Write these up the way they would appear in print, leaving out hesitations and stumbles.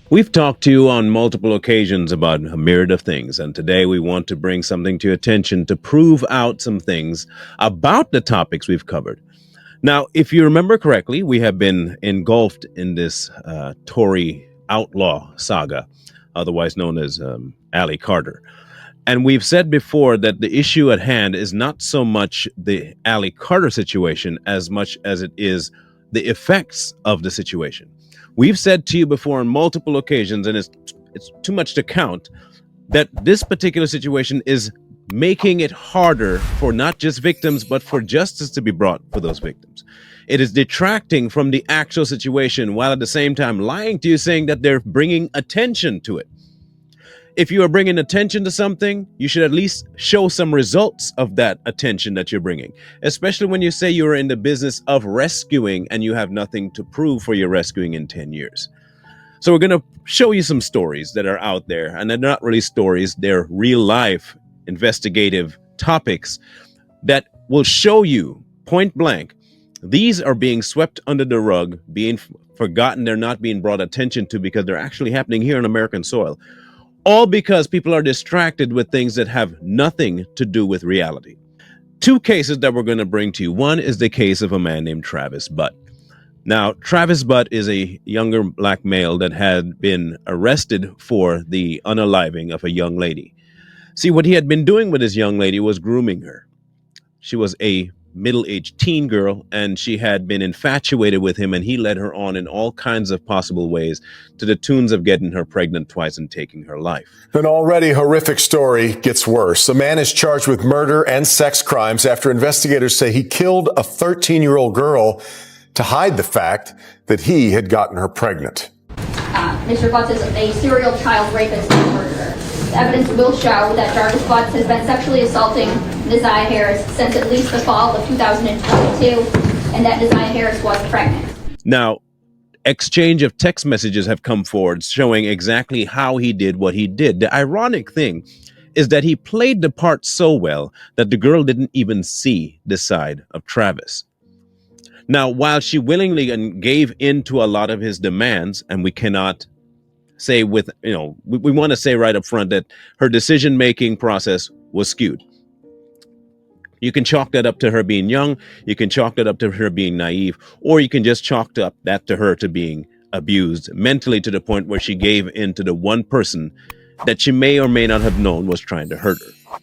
We've talked to you on multiple occasions about a myriad of things, and today we want to bring something to your attention to prove out some things about the topics we've covered. Now, if you remember correctly, we have been engulfed in this Tory outlaw saga, otherwise known as Ali Carter. And we've said before that the issue at hand is not so much the Ali Carter situation as much as it is the effects of the situation. We've said to you before on multiple occasions, and it's too much to count, that this particular situation is making it harder for not just victims, but for justice to be brought for those victims. It is detracting from the actual situation while at the same time lying to you, saying that they're bringing attention to it. If you are bringing attention to something, you should at least show some results of that attention that you're bringing, especially when you say you're in the business of rescuing and you have nothing to prove for your rescuing in 10 years. So we're going to show you some stories that are out there, and they're not really stories, they're real life investigative topics that will show you point blank these are being swept under the rug, being forgotten, they're not being brought attention to because they're actually happening here on American soil. All because people are distracted with things that have nothing to do with reality. Two cases that we're going to bring to you. One is the case of a man named Travis Butt. Now, Travis Butt is a younger black male that had been arrested for the unaliving of a young lady. See, what he had been doing with this young lady was grooming her. She was a middle-aged teen girl, and she had been infatuated with him, and he led her on in all kinds of possible ways to the tunes of getting her pregnant twice and taking her life. An already horrific story gets worse. A man is charged with murder and sex crimes after investigators say he killed a 13-year-old girl to hide the fact that he had gotten her pregnant. Mr. Butts is a serial child rapist and murderer. The evidence will show that Jarvis Butts has been sexually assaulting Neziah Harris since at least the fall of 2022, and that Neziah Harris was pregnant. Now, exchange of text messages have come forward showing exactly how he did what he did. The ironic thing is that he played the part so well that the girl didn't even see the side of Travis. Now, while she willingly gave in to a lot of his demands, and we cannot say we want to say right up front that her decision-making process was skewed. You can chalk that up to her being young, you can chalk that up to her being naive, or you can just chalk up that to her to being abused mentally to the point where she gave in to the one person that she may or may not have known was trying to hurt her.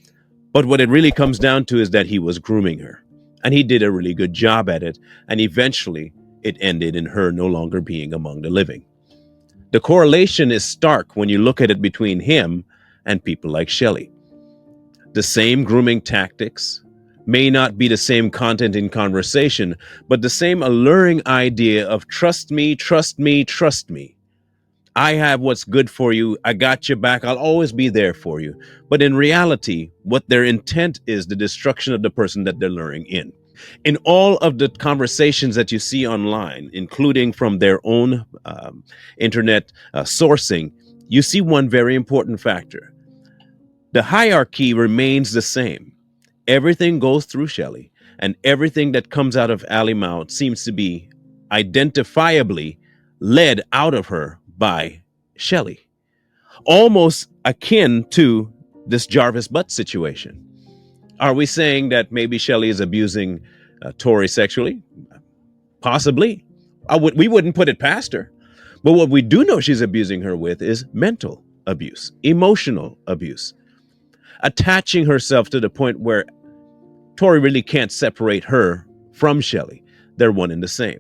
But what it really comes down to is that he was grooming her, and he did a really good job at it, and eventually it ended in her no longer being among the living. The correlation is stark when you look at it between him and people like Shelly. The same grooming tactics may not be the same content in conversation, but the same alluring idea of trust me, trust me, trust me. I have what's good for you. I got your back. I'll always be there for you. But in reality, what their intent is the destruction of the person that they're luring in. In all of the conversations that you see online, including from their own internet sourcing, you see one very important factor. The hierarchy remains the same. Everything goes through Shelly, and everything that comes out of Ali Mount seems to be identifiably led out of her by Shelly. Almost akin to this Jarvis Butt situation. Are we saying that maybe Shelly is abusing Tory sexually? Possibly. We wouldn't put it past her. But what we do know she's abusing her with is mental abuse, emotional abuse, attaching herself to the point where Tory really can't separate her from Shelly. They're one and the same.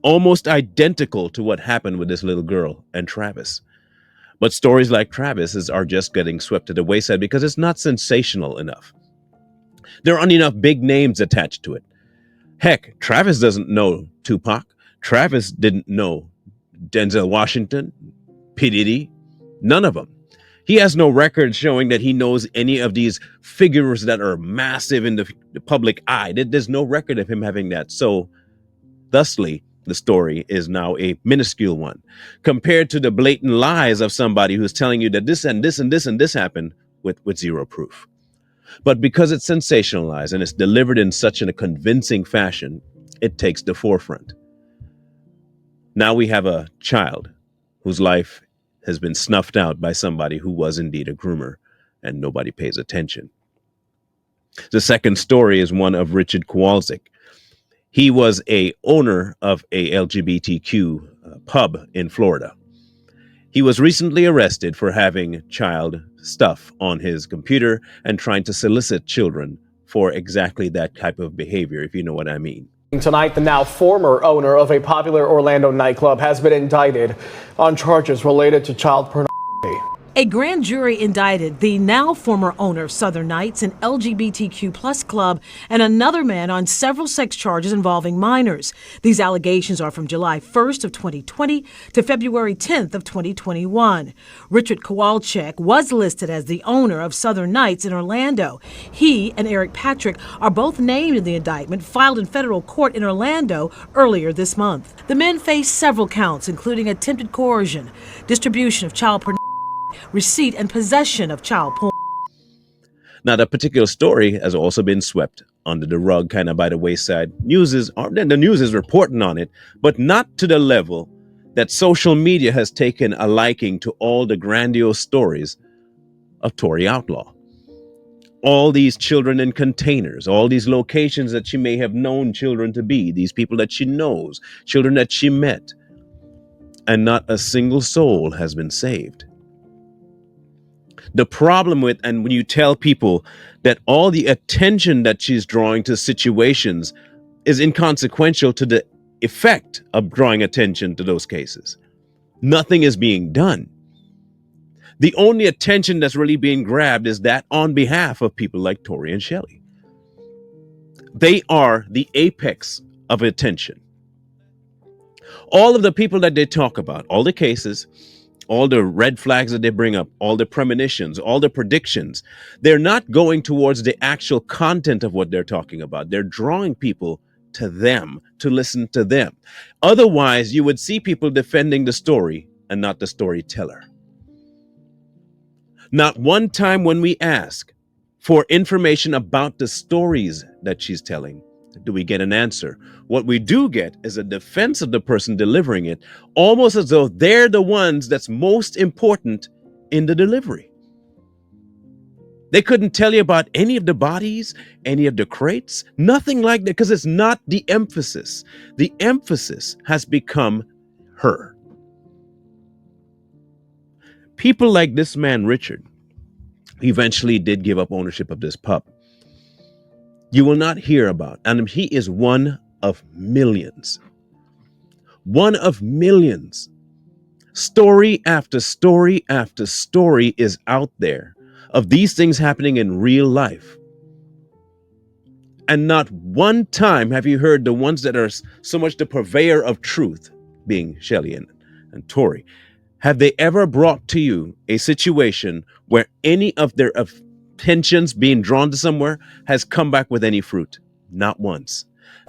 Almost identical to what happened with this little girl and Travis. But stories like Travis's are just getting swept to the wayside because it's not sensational enough. There aren't enough big names attached to it. Heck, Travis doesn't know Tupac. Travis didn't know Denzel Washington, P. Diddy, none of them. He has no record showing that he knows any of these figures that are massive in the public eye. There's no record of him having that. So, thusly, the story is now a minuscule one compared to the blatant lies of somebody who's telling you that this and this and this and this happened with zero proof. But because it's sensationalized and it's delivered in such a convincing fashion, it takes the forefront. Now we have a child whose life has been snuffed out by somebody who was indeed a groomer, and nobody pays attention. The second story is one of Richard Kowalczyk. He was a owner of a LGBTQ pub in Florida. He was recently arrested for having child stuff on his computer and trying to solicit children for exactly that type of behavior, if you know what I mean. Tonight, the now former owner of a popular Orlando nightclub has been indicted on charges related to child pornography. A grand jury indicted the now former owner of Southern Nights, an LGBTQ plus club, and another man on several sex charges involving minors. These allegations are from July 1st of 2020 to February 10th of 2021. Richard Kowalczyk was listed as the owner of Southern Nights in Orlando. He and Eric Patrick are both named in the indictment filed in federal court in Orlando earlier this month. The men face several counts, including attempted coercion, distribution of child pornography, receipt and possession of child porn. Now, that particular story has also been swept under the rug, kind of by the wayside. The news is reporting on it, but not to the level that social media has taken a liking to all the grandiose stories of Tory Outlaw. All these children in containers, all these locations that she may have known children to be, these people that she knows, children that she met, and not a single soul has been saved. The problem with, and when you tell people that all the attention that she's drawing to situations is inconsequential to the effect of drawing attention to those cases, nothing is being done. The only attention that's really being grabbed is that on behalf of people like Tori and Shelly. They are the apex of attention. All of the people that they talk about, all the cases, all the red flags that they bring up, all the premonitions, all the predictions, they're not going towards the actual content of what they're talking about. They're drawing people to them, to listen to them. Otherwise, you would see people defending the story and not the storyteller. Not one time when we ask for information about the stories that she's telling do we get an answer. What we do get is a defense of the person delivering it, almost as though they're the ones that's most important in the delivery. They couldn't tell you about any of the bodies, any of the crates, nothing like that, because it's not the emphasis. The emphasis has become her. People like this man, Richard, eventually did give up ownership of this pub. You will not hear about, and he is one of millions. One of millions. Story after story after story is out there of these things happening in real life. And not one time have you heard the ones that are so much the purveyor of truth, being Shelly and Tori, have they ever brought to you a situation where any of their attentions being drawn to somewhere has come back with any fruit? Not once.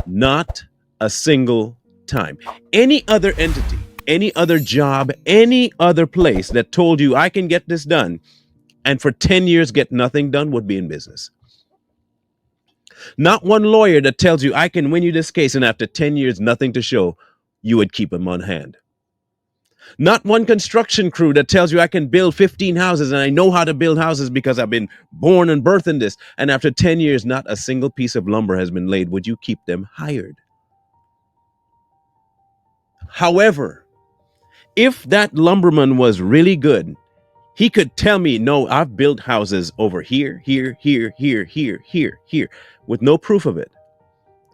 Not a single time. Any other entity, any other job, any other place that told you I can get this done and for 10 years get nothing done would be in business. Not one lawyer that tells you I can win you this case and after 10 years nothing to show, you would keep him on hand. Not one construction crew that tells you I can build 15 houses and I know how to build houses because I've been born and birthed in this. And after 10 years, not a single piece of lumber has been laid. Would you keep them hired? However, if that lumberman was really good, he could tell me, no, I've built houses over here, here, here, here, here, here, here, with no proof of it.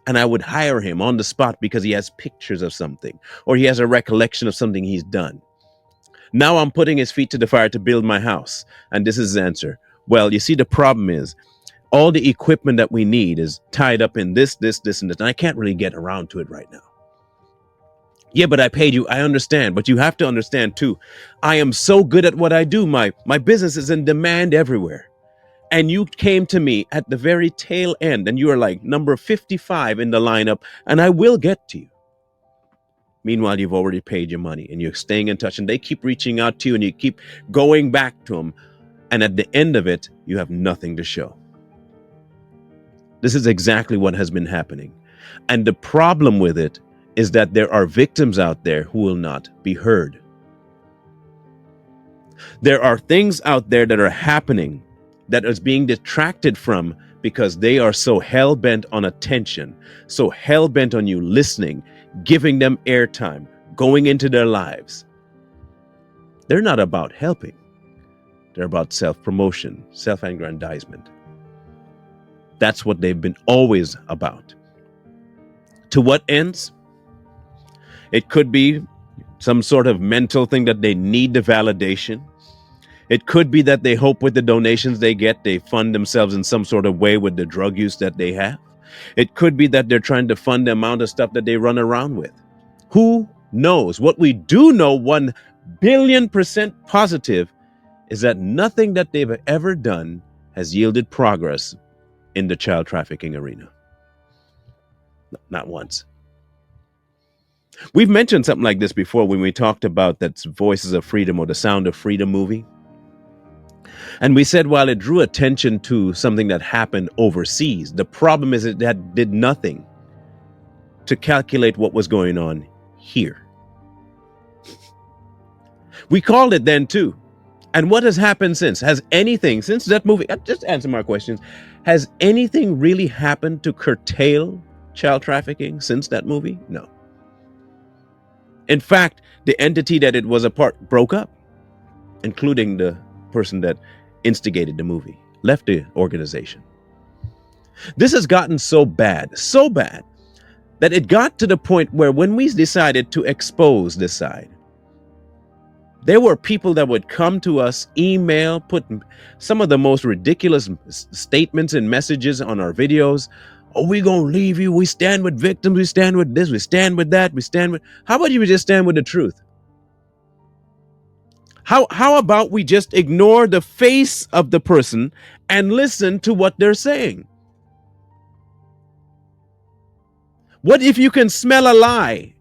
And I would hire him on the spot because he has pictures of something or he has a recollection of something he's done. Now I'm putting his feet to the fire to build my house. And this is his answer. Well, you see, the problem is all the equipment that we need is tied up in this, and this. And I can't really get around to it right now. Yeah, but I paid you. I understand. But you have to understand, too, I am so good at what I do. My business is in demand everywhere. And you came to me at the very tail end and you are like number 55 in the lineup and I will get to you. Meanwhile, you've already paid your money and you're staying in touch and they keep reaching out to you and you keep going back to them. And at the end of it, you have nothing to show. This is exactly what has been happening. And the problem with it is that there are victims out there who will not be heard. There are things out there that are happening that is being detracted from because they are so hell-bent on attention, so hell-bent on you listening, giving them airtime, going into their lives. They're not about helping. They're about self-promotion, self-aggrandizement. That's what they've been always about. To what ends? It could be some sort of mental thing that they need the validation. It could be that they hope with the donations they get, they fund themselves in some sort of way with the drug use that they have. It could be that they're trying to fund the amount of stuff that they run around with. Who knows? What we do know 1,000,000,000% positive is that nothing that they've ever done has yielded progress in the child trafficking arena. Not once. We've mentioned something like this before when we talked about that Voices of Freedom or the Sound of Freedom movie. And we said while it drew attention to something that happened overseas, the problem is it did nothing to calculate what was going on here. We called it then too. And what has happened since? Has anything, since that movie, just answer my questions, has anything really happened to curtail child trafficking since that movie? No. In fact, the entity that it was a part broke up, including the person that instigated the movie, left the organization. This has gotten so bad, that it got to the point where when we decided to expose this side, there were people that would come to us, email, put some of the most ridiculous statements and messages on our videos. Oh, we gonna leave you. We stand with victims. We stand with this. We stand with that. We stand with. How about you just stand with the truth? How about we just ignore the face of the person and listen to what they're saying? What if you can smell a lie?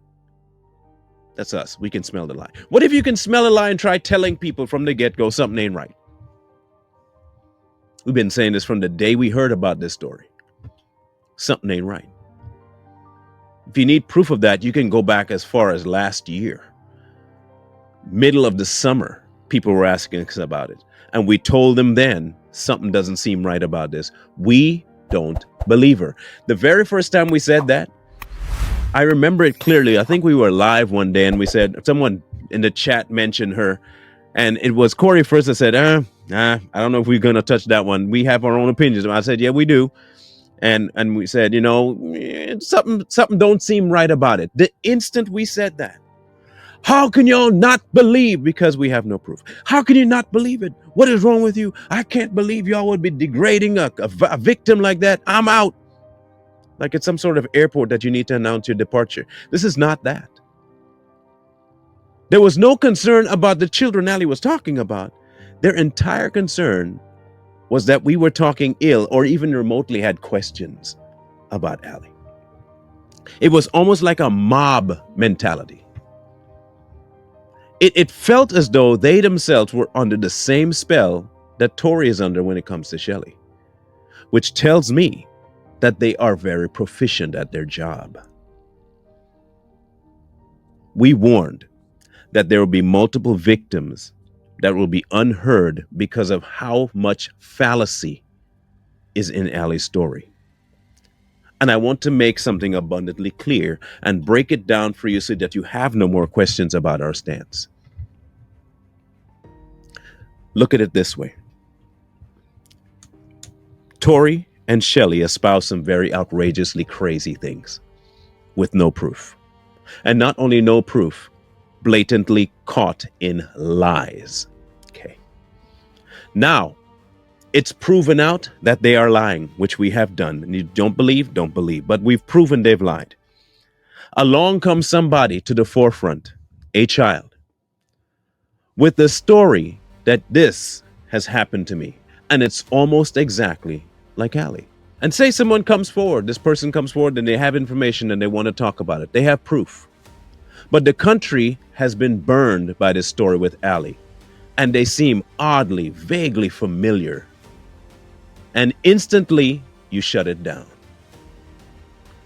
That's us. We can smell the lie. What if you can smell a lie and try telling people from the get-go something ain't right? We've been saying this from the day we heard about this story. Something ain't right. If you need proof of that, you can go back as far as last year. Middle of the summer, people were asking us about it. And we told them then, something doesn't seem right about this. We don't believe her. The very first time we said that, I remember it clearly. I think we were live one day and we said, someone in the chat mentioned her. And it was Corey first that said, I don't know if we're going to touch that one. We have our own opinions. And I said, yeah, we do. And we said, something don't seem right about it. The instant we said that, how can y'all not believe? Because we have no proof. How can you not believe it? What is wrong with you? I can't believe y'all would be degrading a victim like that. I'm out. Like it's some sort of airport that you need to announce your departure. This is not that. There was no concern about the children Allie was talking about. Their entire concern was that we were talking ill or even remotely had questions about Allie. It was almost like a mob mentality. It felt as though they themselves were under the same spell that Tori is under when it comes to Shelly, which tells me that they are very proficient at their job. We warned that there will be multiple victims that will be unheard because of how much fallacy is in Allie's story. And I want to make something abundantly clear and break it down for you so that you have no more questions about our stance. Look at it this way. Tori and Shelly espouse some very outrageously crazy things with no proof. And not only no proof, blatantly caught in lies. Okay. Now, it's proven out that they are lying, which we have done. And you don't believe, but we've proven they've lied. Along comes somebody to the forefront, a child, with the story that this has happened to me. And it's almost exactly like Allie. And say someone comes forward, this person comes forward and they have information and they want to talk about it. They have proof. But the country has been burned by this story with Allie. And they seem oddly, vaguely familiar. And instantly you shut it down.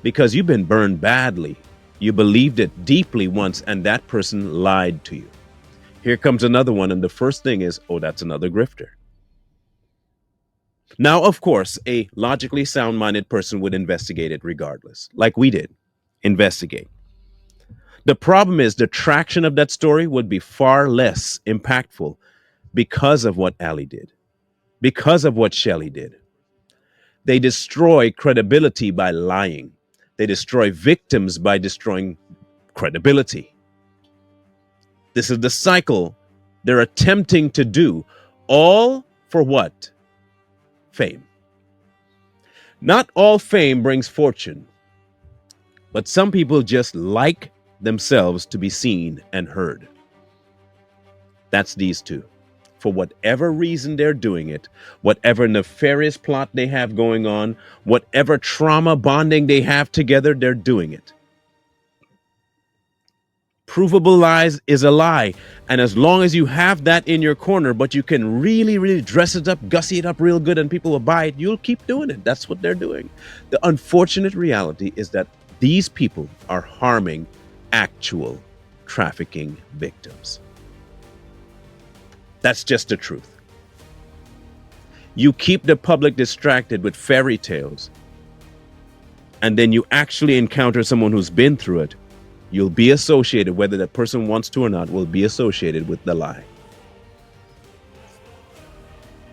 Because you've been burned badly. You believed it deeply once and that person lied to you. Here comes another one, and the first thing is, oh, that's another grifter. Now, of course, a logically sound minded person would investigate it regardless, like we did. Investigate. The problem is the traction of that story would be far less impactful because of what Allie did, because of what Shelly did. They destroy credibility by lying. They destroy victims by destroying credibility. This is the cycle they're attempting to do, all for what? Fame. Not all fame brings fortune, but some people just like themselves to be seen and heard. That's these two. For whatever reason they're doing it, whatever nefarious plot they have going on, whatever trauma bonding they have together, they're doing it. Provable lies is a lie. And as long as you have that in your corner, but you can really, really dress it up, gussy it up real good, and people will buy it, you'll keep doing it. That's what they're doing. The unfortunate reality is that these people are harming actual trafficking victims. That's just the truth. You keep the public distracted with fairy tales, and then you actually encounter someone who's been through it. You'll be associated, whether that person wants to or not, will be associated with the lie.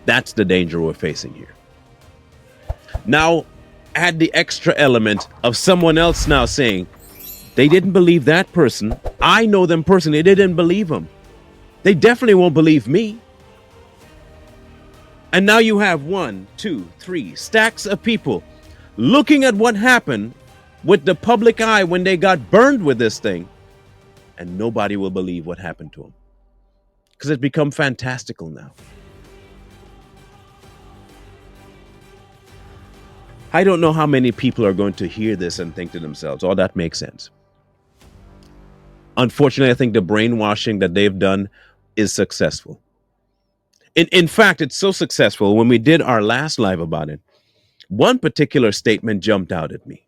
That's the danger we're facing here. Now, add the extra element of someone else now saying, they didn't believe that person. I know them personally. They didn't believe them. They definitely won't believe me. And now you have 1, 2, 3 stacks of people looking at what happened with the public eye when they got burned with this thing, and nobody will believe what happened to them because it's become fantastical now. I don't know how many people are going to hear this and think to themselves, oh, that makes sense. Unfortunately, I think the brainwashing that they've done is successful. In fact, it's so successful, when we did our last live about it, one particular statement jumped out at me.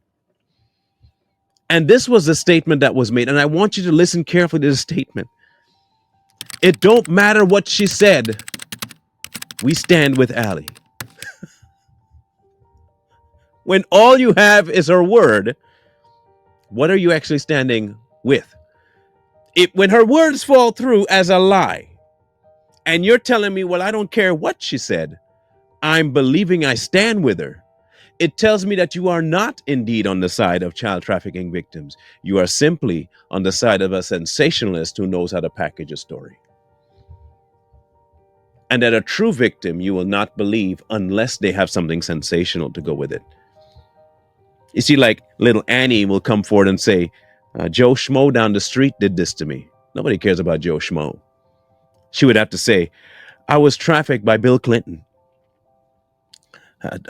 And this was a statement that was made, and I want you to listen carefully to the statement. It don't matter what she said. We stand with Allie. When all you have is her word, what are you actually standing with? When her words fall through as a lie, and you're telling me, well, I don't care what she said, I'm believing I stand with her, it tells me that you are not indeed on the side of child trafficking victims. You are simply on the side of a sensationalist who knows how to package a story. And that a true victim you will not believe unless they have something sensational to go with it. You see, like little Annie will come forward and say, Joe Schmo down the street did this to me. Nobody cares about Joe Schmo. She would have to say, I was trafficked by Bill Clinton.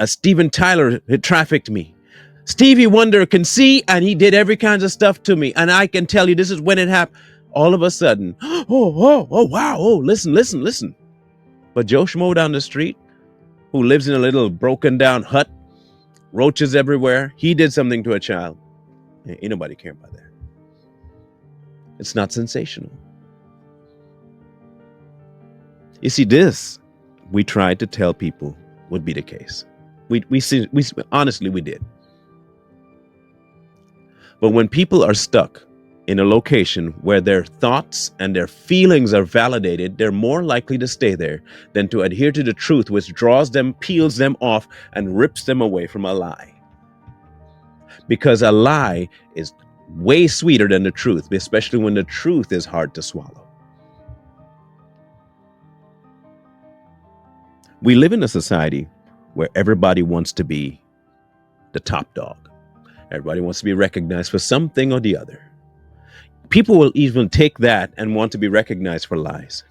Steven Tyler had trafficked me. Stevie Wonder can see, and he did every kind of stuff to me. And I can tell you, this is when it happened. All of a sudden, oh, wow, oh, listen. But Joe Schmo down the street, who lives in a little broken down hut, roaches everywhere, he did something to a child. Ain't nobody care about that. It's not sensational. You see, this, we tried to tell people would be the case. We honestly, we did. But when people are stuck in a location where their thoughts and their feelings are validated, they're more likely to stay there than to adhere to the truth, which draws them, peels them off, and rips them away from a lie. Because a lie is way sweeter than the truth, especially when the truth is hard to swallow. We live in a society where everybody wants to be the top dog. Everybody wants to be recognized for something or the other. People will even take that and want to be recognized for lies.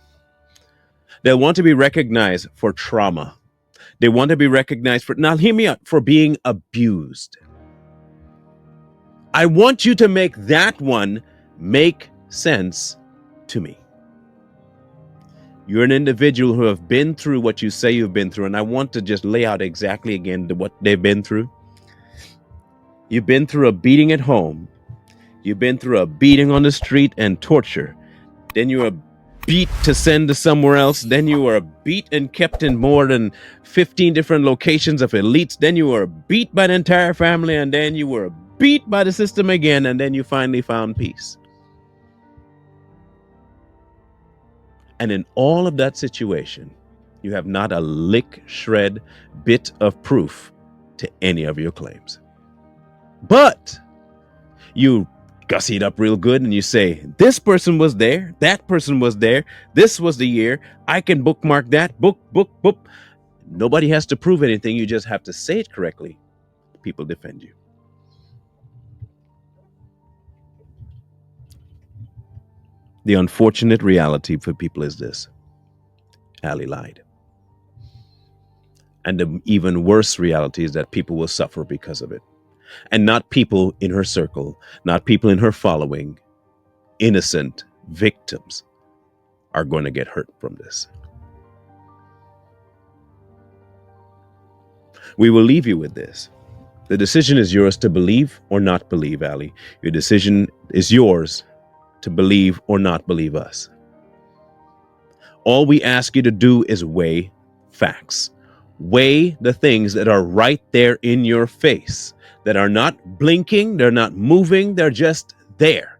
They'll want to be recognized for trauma. They want to be recognized for, now hear me out, for being abused. I want you to make that one make sense to me. You're an individual who have been through what you say you've been through, and I want to just lay out exactly again what they've been through. You've been through a beating at home. You've been through a beating on the street and torture. Then you were beat to send to somewhere else. Then you were beat and kept in more than 15 different locations of elites. Then you were beat by the entire family, and then you were beat by the system again, and then you finally found peace. And in all of that situation, you have not a lick, shred, bit of proof to any of your claims. But you gussy it up real good and you say, this person was there, that person was there, this was the year, I can bookmark that, book. Nobody has to prove anything, you just have to say it correctly. People defend you. The unfortunate reality for people is this: Allie lied. And the even worse reality is that people will suffer because of it. And not people in her circle, not people in her following, innocent victims are going to get hurt from this. We will leave you with this. The decision is yours to believe or not believe, Allie. Your decision is yours to believe or not believe us. All we ask you to do is weigh facts. Weigh the things that are right there in your face, that are not blinking, they're not moving, they're just there.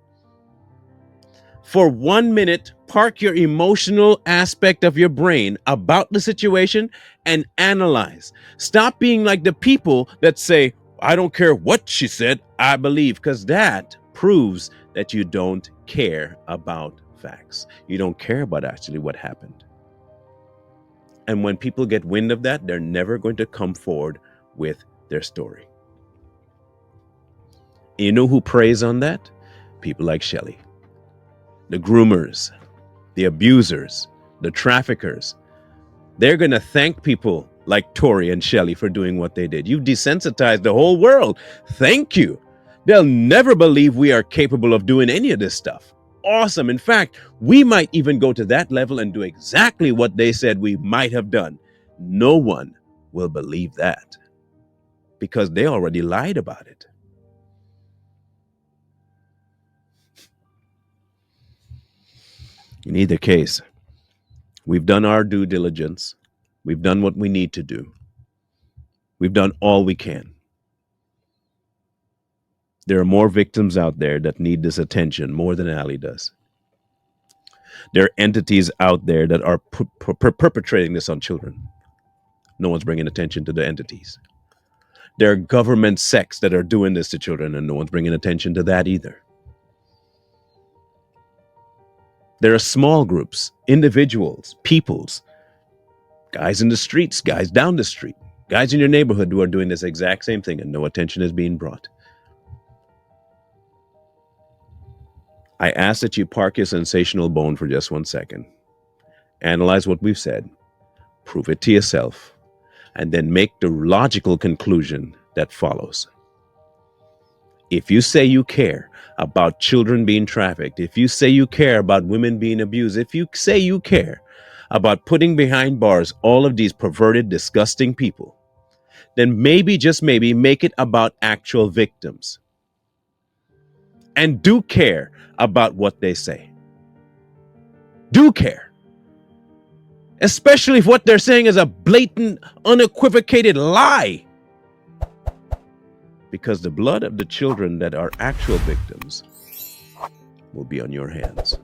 For 1 minute, park your emotional aspect of your brain about the situation and analyze. Stop being like the people that say, I don't care what she said, I believe, because that proves that you don't care about facts. You don't care about actually what happened. And when people get wind of that, they're never going to come forward with their story. You know who preys on that? People like Shelly. The groomers, the abusers, the traffickers. They're going to thank people like Tori and Shelly for doing what they did. You've desensitized the whole world. Thank you. They'll never believe we are capable of doing any of this stuff. Awesome. In fact, we might even go to that level and do exactly what they said we might have done. No one will believe that because they already lied about it. In either case, we've done our due diligence. We've done what we need to do. We've done all we can. There are more victims out there that need this attention more than Allie does. There are entities out there that are perpetrating this on children. No one's bringing attention to the entities. There are government sects that are doing this to children, and no one's bringing attention to that either. There are small groups, individuals, peoples, guys in the streets, guys down the street, guys in your neighborhood who are doing this exact same thing, and no attention is being brought. I ask that you park your sensational bone for just 1 second. Analyze what we've said, prove it to yourself, and then make the logical conclusion that follows. If you say you care about children being trafficked, if you say you care about women being abused, if you say you care about putting behind bars all of these perverted, disgusting people, then maybe, just maybe, make it about actual victims. And do care about what they say. Do care. Especially if what they're saying is a blatant, unequivocated lie. Because the blood of the children that are actual victims will be on your hands.